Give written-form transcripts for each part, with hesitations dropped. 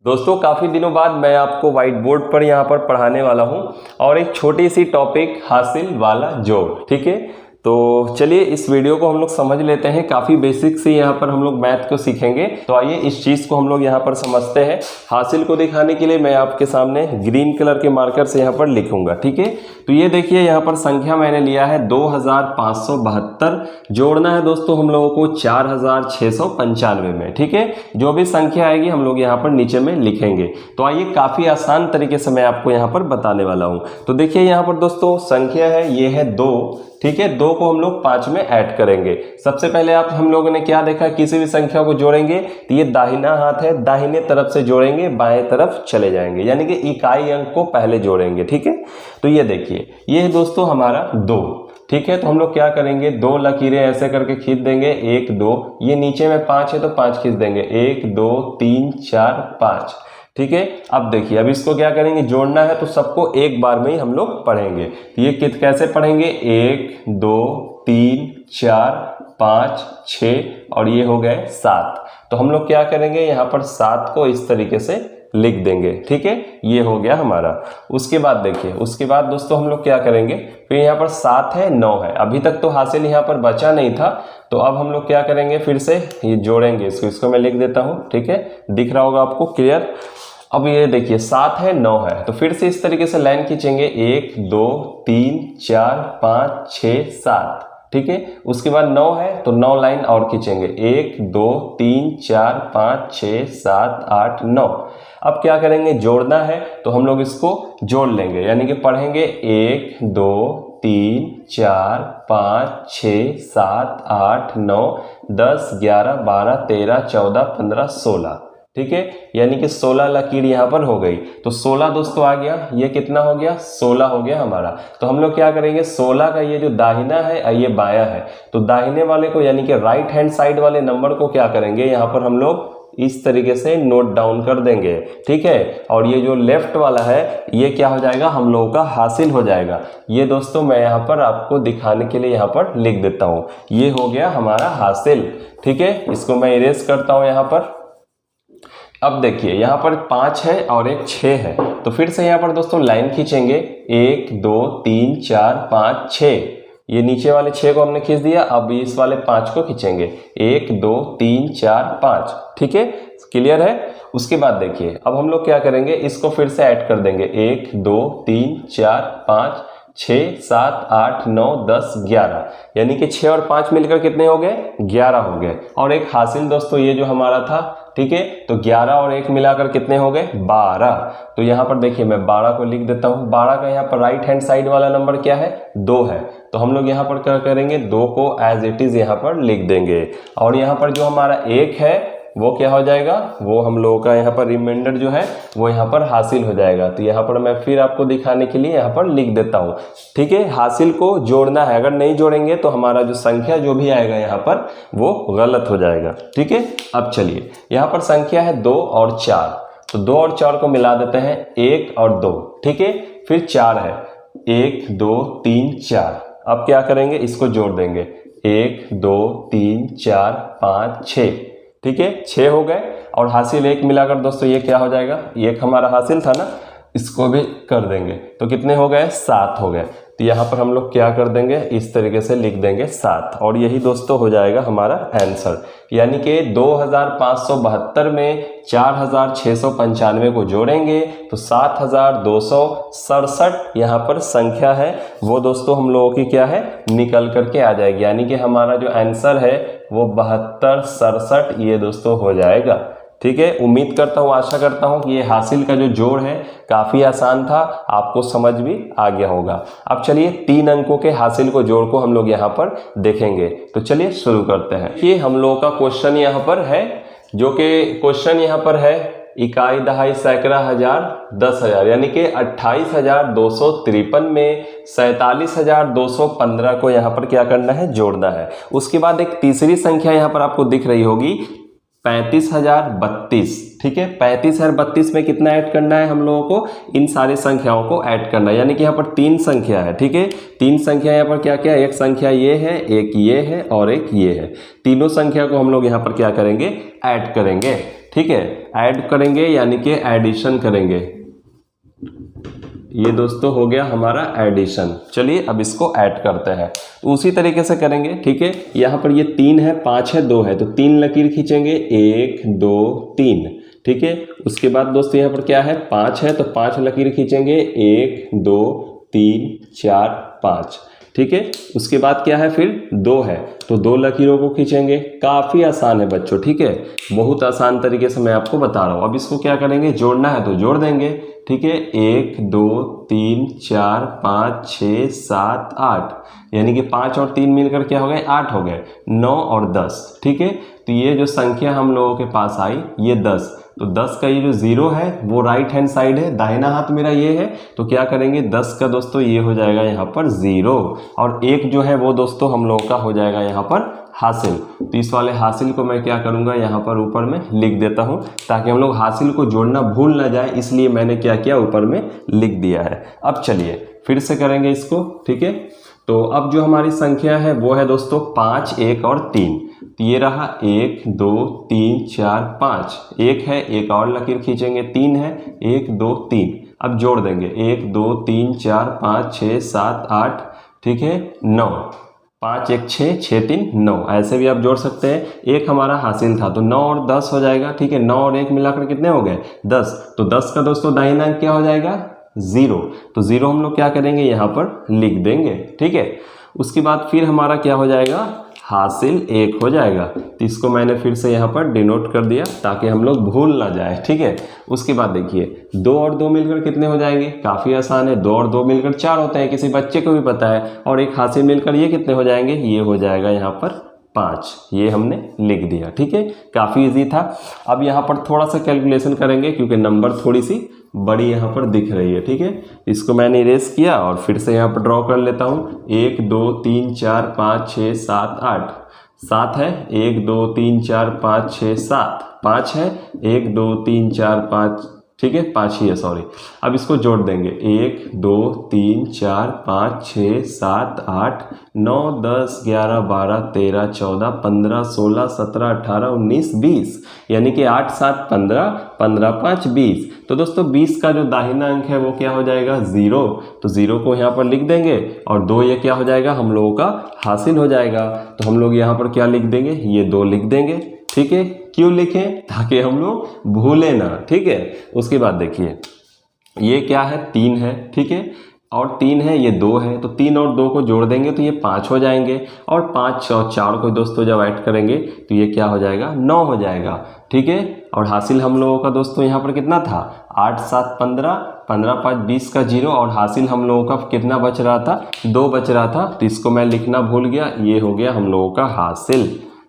दोस्तों काफ़ी दिनों बाद मैं आपको व्हाइट बोर्ड पर यहाँ पर पढ़ाने वाला हूँ और एक छोटी सी टॉपिक हासिल वाला जोड़। ठीक है, तो चलिए इस वीडियो को हम लोग समझ लेते हैं। काफ़ी बेसिक से यहाँ पर हम लोग मैथ को सीखेंगे, तो आइए इस चीज़ को हम लोग यहाँ पर समझते हैं। हासिल को दिखाने के लिए मैं आपके सामने ग्रीन कलर के मार्कर से यहाँ पर लिखूंगा। ठीक है, तो ये देखिए यहाँ पर संख्या मैंने लिया है 2572। जोड़ना है दोस्तों हम लोगों को 4695 में। ठीक है, जो भी संख्या आएगी हम लोग यहाँ पर नीचे में लिखेंगे। तो आइए काफ़ी आसान तरीके से मैं आपको यहाँ पर बताने वाला हूँ। तो देखिए यहाँ पर दोस्तों संख्या है, ये है 2। ठीक है, 2 को हम लोग 5 में ऐड करेंगे। सबसे पहले आप हम लोगों ने क्या देखा, किसी भी संख्या को जोड़ेंगे तो ये दाहिना हाथ है, दाहिने तरफ से जोड़ेंगे, बाएं तरफ चले जाएंगे, यानी कि इकाई अंक को पहले जोड़ेंगे। ठीक है, तो ये देखिए ये है दोस्तों हमारा 2। ठीक है, तो हम लोग क्या करेंगे, 2 लकीरें ऐसे करके खींच देंगे, 1 2, ये नीचे में 5 है तो 5 खींच देंगे, 1 2 3 4 5। ठीक है, अब देखिए अब इसको क्या करेंगे, जोड़ना है तो सबको एक बार में ही हम लोग पढ़ेंगे। ये कैसे पढ़ेंगे, 1 2 3 4 5 6 और ये हो गए 7। तो हम लोग क्या करेंगे, यहाँ पर 7 को इस तरीके से लिख देंगे। ठीक है, ये हो गया हमारा। उसके बाद देखिए, उसके बाद दोस्तों हम लोग क्या करेंगे, फिर यहाँ पर 7 है 9 है, अभी तक तो हासिल यहाँ पर बचा नहीं था, तो अब हम लोग क्या करेंगे, फिर से ये जोड़ेंगे इसको मैं लिख देता हूँ। ठीक है, दिख रहा होगा आपको क्लियर। अब ये देखिए 7 है 9 है, तो फिर से इस तरीके से लाइन खींचेंगे, 1 2 3 4 5 6 7। ठीक है, उसके बाद 9 है तो 9 लाइन और खींचेंगे, 1 2 3 4 5 6 7 8 9। अब क्या करेंगे, जोड़ना है तो हम लोग इसको जोड़ लेंगे, यानी कि पढ़ेंगे 1 2 3 4 5 6 7 8 9 10 11 12 13 14 15 16। ठीक है, यानी कि 16 लकीर यहाँ पर हो गई। तो 16 दोस्तों आ गया, ये कितना हो गया, 16 हो गया हमारा। तो हम लोग क्या करेंगे, 16 का ये जो दाहिना है ये बायां है, तो दाहिने वाले को यानी कि राइट हैंड साइड वाले नंबर को क्या करेंगे, यहाँ पर हम लोग इस तरीके से नोट डाउन कर देंगे। ठीक है, और ये जो लेफ्ट वाला है ये क्या हो जाएगा, हम लोगों का हासिल हो जाएगा। ये दोस्तों मैं यहाँ पर आपको दिखाने के लिए यहाँ पर लिख देता हूँ, ये हो गया हमारा हासिल। ठीक है, इसको मैं इरेज करता हूँ यहाँ पर। अब देखिए यहाँ पर 5 है और एक 6 है, तो फिर से यहाँ पर दोस्तों लाइन खींचेंगे, 1 2 3 4 5 6। ये नीचे वाले 6 को हमने खींच दिया, अब इस वाले 5 को खींचेंगे, 1 2 3 4 5। ठीक है, क्लियर है। उसके बाद देखिए अब हम लोग क्या करेंगे, इसको फिर से ऐड कर देंगे, 1 2 3 4 5 6 7 8 9 10 11, यानी कि 6 और 5 मिलकर कितने हो गए, 11 हो गए। और एक हासिल दोस्तों ये जो हमारा था, ठीक है, तो 11 और 1 मिलाकर कितने हो गए, 12। तो यहाँ पर देखिए मैं 12 को लिख देता हूँ। 12 का यहाँ पर राइट हैंड साइड वाला नंबर क्या है, 2 है, तो हम लोग यहाँ पर क्या करेंगे, 2 को एज इट इज यहाँ पर लिख देंगे। और यहाँ पर जो हमारा 1 है वो क्या हो जाएगा, वो हम लोगों का यहाँ पर रिमाइंडर जो है वो यहाँ पर हासिल हो जाएगा। तो यहाँ पर मैं फिर आपको दिखाने के लिए यहाँ पर लिख देता हूँ। ठीक है, हासिल को जोड़ना है, अगर नहीं जोड़ेंगे तो हमारा जो संख्या जो भी आएगा यहाँ पर वो गलत हो जाएगा। ठीक है, अब चलिए यहाँ पर संख्या है 2 और 4, तो 2 और 4 को मिला देते हैं, 1 और 2। ठीक है, फिर 4 है, 1 2 3 4। अब क्या करेंगे, इसको जोड़ देंगे, 1 2 3 4 5 6। ठीक है, 6 हो गए और हासिल 1 मिलाकर दोस्तों ये क्या हो जाएगा, 1 हमारा हासिल था ना, इसको भी कर देंगे, तो कितने हो गए, 7 हो गए। तो यहाँ पर हम लोग क्या कर देंगे, इस तरीके से लिख देंगे 7, और यही दोस्तों हो जाएगा हमारा आंसर। यानी कि 2572 में 4695 को जोड़ेंगे तो 7267 यहाँ पर संख्या है वो दोस्तों हम लोगों की क्या है, निकल करके आ जाएगी। यानी कि हमारा जो आंसर है वो 7267 ये दोस्तों हो जाएगा। ठीक है, उम्मीद करता हूँ, आशा करता हूँ कि ये हासिल का जो जोड़ है काफ़ी आसान था, आपको समझ भी आ गया होगा। अब चलिए 3 अंकों के हासिल को जोड़ को हम लोग यहाँ पर देखेंगे। तो चलिए शुरू करते हैं। ये हम लोगों का क्वेश्चन यहाँ पर है, जो कि क्वेश्चन यहाँ पर है इकाई दहाई सैकड़ा हजार 10,000, यानी कि 28,253 में 47,215 को यहाँ पर क्या करना है, जोड़ना है। उसके बाद एक तीसरी संख्या यहाँ पर आपको दिख रही होगी 35,032। ठीक है, 35,032 में कितना ऐड करना है, हम लोगों को इन सारी संख्याओं को ऐड करना है। यानी कि यहाँ पर 3 संख्या है। ठीक है, 3 संख्या यहाँ पर क्या क्या है, एक संख्या ये है, एक ये है और एक ये है। तीनों संख्या को हम लोग यहाँ पर क्या करेंगे, ऐड करेंगे। ठीक है, ऐड करेंगे यानी कि एडिशन करेंगे। ये दोस्तों हो गया हमारा एडिशन। चलिए अब इसको ऐड करते हैं, तो उसी तरीके से करेंगे। ठीक है, यहाँ पर ये 3 है, 5 है, 2 है, तो 3 लकीर खींचेंगे, 1 2 3। ठीक है, उसके बाद दोस्तों यहाँ पर क्या है, 5 है, तो 5 लकीर खींचेंगे, 1 2 3 4 5। ठीक है, उसके बाद क्या है, फिर 2 है, तो 2 लकीरों को खींचेंगे। काफ़ी आसान है बच्चों, ठीक है, बहुत आसान तरीके से मैं आपको बता रहा हूँ। अब इसको क्या करेंगे, जोड़ना है तो जोड़ देंगे। ठीक है, 1 2 3 4 5 6 7 8, यानी कि 5 और 3 मिलकर क्या हो गए, 8 हो गए, 9 और 10। ठीक है, तो ये जो संख्या हम लोगों के पास आई ये 10, तो 10 का ये जो 0 है वो राइट हैंड साइड है, दाहिना हाथ मेरा ये है, तो क्या करेंगे 10 का दोस्तों ये हो जाएगा यहाँ पर 0, और 1 जो है वो दोस्तों हम लोगों का हो जाएगा यहाँ पर हासिल। तो इस वाले हासिल को मैं क्या करूँगा, यहाँ पर ऊपर में लिख देता हूँ, ताकि हम लोग हासिल को जोड़ना भूल ना जाए, इसलिए मैंने क्या किया, ऊपर में लिख दिया है। अब चलिए फिर से करेंगे इसको। ठीक है, तो अब जो हमारी संख्या है वो है दोस्तों 5 1 और 3। तो ये रहा 1 2 3 4 5, 1 है, एक और लकीर खींचेंगे, 3 है, 1 2 3। अब जोड़ देंगे 1 2 3 4 5 6 7 8, ठीक है, 9, 5 1 6 6 3 9, ऐसे भी आप जोड़ सकते हैं। एक हमारा हासिल था, तो 9 और 10 हो जाएगा। ठीक है, 9 और 1 मिलाकर कितने हो गए, 10, तो 10 का दोस्तों दाहिना अंक क्या हो जाएगा, 0, तो 0 हम लोग क्या करेंगे, यहाँ पर लिख देंगे। ठीक है, उसके बाद फिर हमारा क्या हो जाएगा, हासिल 1 हो जाएगा, तो इसको मैंने फिर से यहाँ पर डिनोट कर दिया ताकि हम लोग भूल ना जाए। ठीक है, उसके बाद देखिए 2 और 2 मिलकर कितने हो जाएंगे, काफ़ी आसान है, 2 और 2 मिलकर 4 होते हैं, किसी बच्चे को भी पता है, और एक हासिल मिलकर ये कितने हो जाएंगे, ये हो जाएगा यहाँ पर 5, ये हमने लिख दिया। ठीक है, काफ़ी इजी था। अब यहाँ पर थोड़ा सा कैलकुलेशन करेंगे क्योंकि नंबर थोड़ी सी बड़ी यहाँ पर दिख रही है। ठीक है, इसको मैंने इरेज किया और फिर से यहाँ पर ड्रॉ कर लेता हूँ। 1 2 3 4 5 6 7 8, 7 है, 1 2 3 4 5 6 7, 5 है, 1 2 3 4 5, ठीक है, 5 ही है, सॉरी। अब इसको जोड़ देंगे, 1 2 3 4 5 6 7 8 9 10 11 12 13 14 15 16 17 18 19 20, यानी कि 8 7 15, 15 5 20। तो दोस्तों 20 का जो दाहिना अंक है वो क्या हो जाएगा, 0, तो 0 को यहाँ पर लिख देंगे, और 2 ये क्या हो जाएगा, हम लोगों का हासिल हो जाएगा। तो हम लोग यहाँ पर क्या लिख देंगे, ये 2 लिख देंगे। ठीक है, क्यों लिखें, ताकि हम लोग भूले ना। ठीक है, उसके बाद देखिए ये क्या है, 3 है, ठीक है, और 3 है, ये 2 है, तो 3 और 2 को जोड़ देंगे तो ये 5 हो जाएंगे, और 5 और 4 को दोस्तों जब ऐड करेंगे तो ये क्या हो जाएगा, 9 हो जाएगा। ठीक है, और हासिल हम लोगों का दोस्तों यहाँ पर कितना था, 8 7 15, 15 5 20 का 0, और हासिल हम लोगों का कितना बच रहा था, 2 बच रहा था, तो इसको मैं लिखना भूल गया, ये हो गया हम लोगों का हासिल।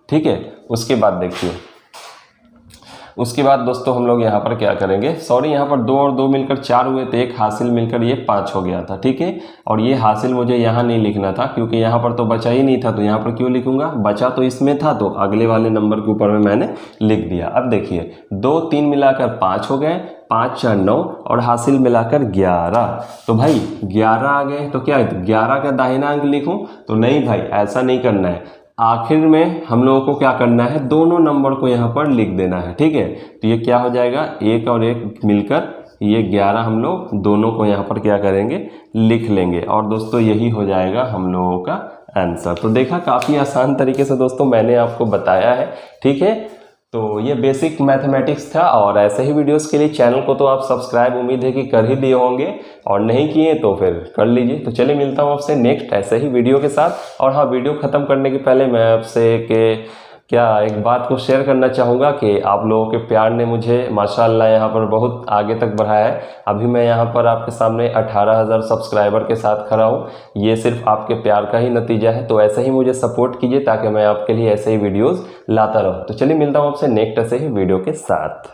ठीक है, उसके बाद देखिए, उसके बाद दोस्तों हम लोग यहाँ पर क्या करेंगे, सॉरी यहाँ पर 2 और 2 मिलकर 4 हुए थे, एक हासिल मिलकर ये 5 हो गया था। ठीक है, और ये हासिल मुझे यहाँ नहीं लिखना था क्योंकि यहाँ पर तो बचा ही नहीं था, तो यहाँ पर क्यों लिखूंगा, बचा तो इसमें था, तो अगले वाले नंबर के ऊपर में मैंने लिख दिया। अब देखिए 2 3 मिलाकर 5 हो गए, 5 4 9, और हासिल मिलाकर 11, तो भाई 11 आ गए, तो क्या 11 का दाहिना अंक लिखूं, तो नहीं भाई, ऐसा नहीं करना है। आखिर में हम लोगों को क्या करना है, दोनों नंबर को यहाँ पर लिख देना है। ठीक है, तो ये क्या हो जाएगा, 1 और 1 मिलकर ये 11, हम लोग दोनों को यहाँ पर क्या करेंगे, लिख लेंगे, और दोस्तों यही हो जाएगा हम लोगों का आंसर। तो देखा, काफ़ी आसान तरीके से दोस्तों मैंने आपको बताया है। ठीक है, तो ये बेसिक मैथमेटिक्स था, और ऐसे ही वीडियोस के लिए चैनल को तो आप सब्सक्राइब उम्मीद है कि कर ही दिए होंगे, और नहीं किए तो फिर कर लीजिए। तो चलिए मिलता हूँ आपसे नेक्स्ट ऐसे ही वीडियो के साथ। और हाँ, वीडियो ख़त्म करने के पहले मैं आपसे एक बात को शेयर करना चाहूँगा कि आप लोगों के प्यार ने मुझे माशाल्लाह यहाँ पर बहुत आगे तक बढ़ाया है। अभी मैं यहाँ पर आपके सामने 18,000 सब्सक्राइबर के साथ खड़ा हूँ। ये सिर्फ आपके प्यार का ही नतीजा है, तो ऐसे ही मुझे सपोर्ट कीजिए ताकि मैं आपके लिए ऐसे ही वीडियोज़ लाता रहूँ। तो चलिए मिलता हूँ आपसे नेक्स्ट ऐसे ही वीडियो के साथ।